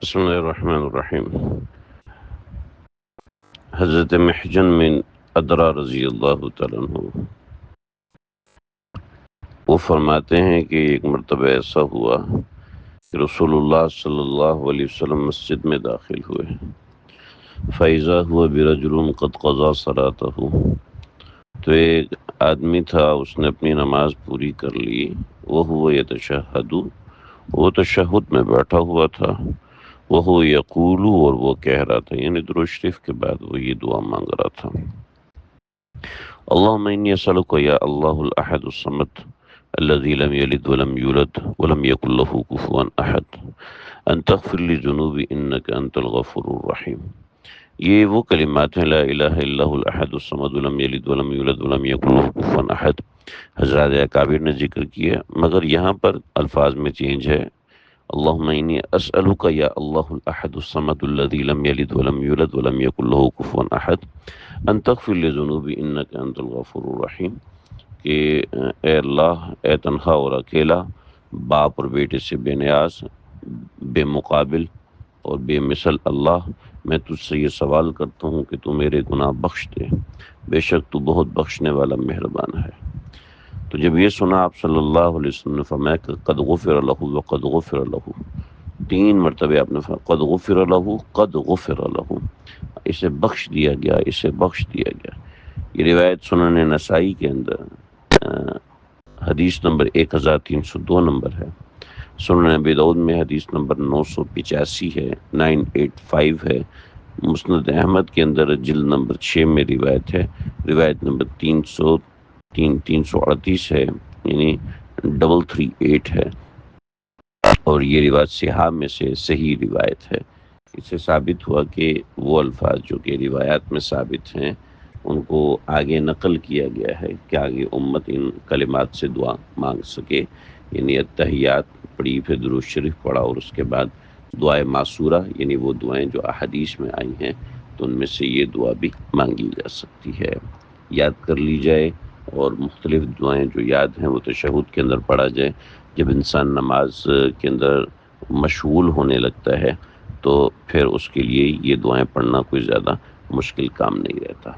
بسم اللہ الرحمن الرحیم۔ حضرت محجن بن ادرا رضی اللہ تعالیٰ عنہ وہ فرماتے ہیں کہ ایک مرتبہ ایسا ہوا کہ رسول اللہ صلی اللہ علیہ وسلم مسجد میں داخل ہوئے، فَإِذَا هُوَ بِرَجُلٍ قَدْ قَضَىٰ صَلَاتَهُ، تو ایک آدمی تھا، اس نے اپنی نماز پوری کر لی، وَهُوَ يَتَشَهَّدُ، وہ تشہد میں بیٹھا ہوا تھا، وَهُوَ يَقُولُ، اور وہ کہہ رہا تھا، یعنی درود شریف کے بعد وہ یہ دعا مانگ رہا تھا، اللهم إني أسألك يا الله الأحد الصمد الذي لم يلد ولم يولد ولم يكن له كفوا أحد أن تغفر لي ذنوبي إنك أنت الغفور الرحيم۔ یہ وہ کلمات ہیں، لا الہ الا اللہ الاحد الصمد لم یلد ولم یولد ولم یکن لہ کفوا احد، حضرات اکابر نے ذکر کیا، مگر یہاں پر الفاظ میں چینج ہے، اللہم انی اسألک یا اللہ الاحد الصمد الذی لم یلد ولم یولد ولم یکن لہ کفوا احد ان تغفر لی ذنوبی انک انت الغفور الرحیم، کہ اے اللہ، اے تنہا اور اکیلا، باپ اور بیٹے سے بے نیاز، بے مقابل اور بے مثل اللہ، میں تجھ سے یہ سوال کرتا ہوں کہ تو میرے گناہ بخش دے، بے شک تو بہت بخشنے والا مہربان ہے۔ تو جب یہ سنا آپ صلی اللہ علیہ وسلم نے فرمایا کہ قد غفر لہ وقد غفر لہ، 3 مرتبہ آپ نے فرمایا قد غفر لہ، قد غفر لہ، اسے بخش دیا گیا، اسے بخش دیا گیا۔ یہ روایت سنن نسائی کے اندر حدیث نمبر 1302 نمبر ہے، سنن ابی داؤد میں حدیث نمبر 985 ہے، 985 ہے، مسند احمد کے اندر جلد نمبر 6 میں روایت ہے، روایت نمبر 338 ہے، یعنی 338 ہے، اور یہ روایت صحاح میں سے صحیح روایت ہے۔ اس سے ثابت ہوا کہ وہ الفاظ جو کہ روایات میں ثابت ہیں ان کو آگے نقل کیا گیا ہے کہ آگے امت ان کلمات سے دعا مانگ سکے، یعنی التحیات پڑھی، پھر درود شریف پڑھا، اور اس کے بعد دعائے معصورہ، یعنی وہ دعائیں جو احادیث میں آئی ہیں تو ان میں سے یہ دعا بھی مانگی جا سکتی ہے، یاد کر لی جائے، اور مختلف دعائیں جو یاد ہیں وہ تشہد کے اندر پڑھا جائے۔ جب انسان نماز کے اندر مشغول ہونے لگتا ہے تو پھر اس کے لیے یہ دعائیں پڑھنا کوئی زیادہ مشکل کام نہیں رہتا۔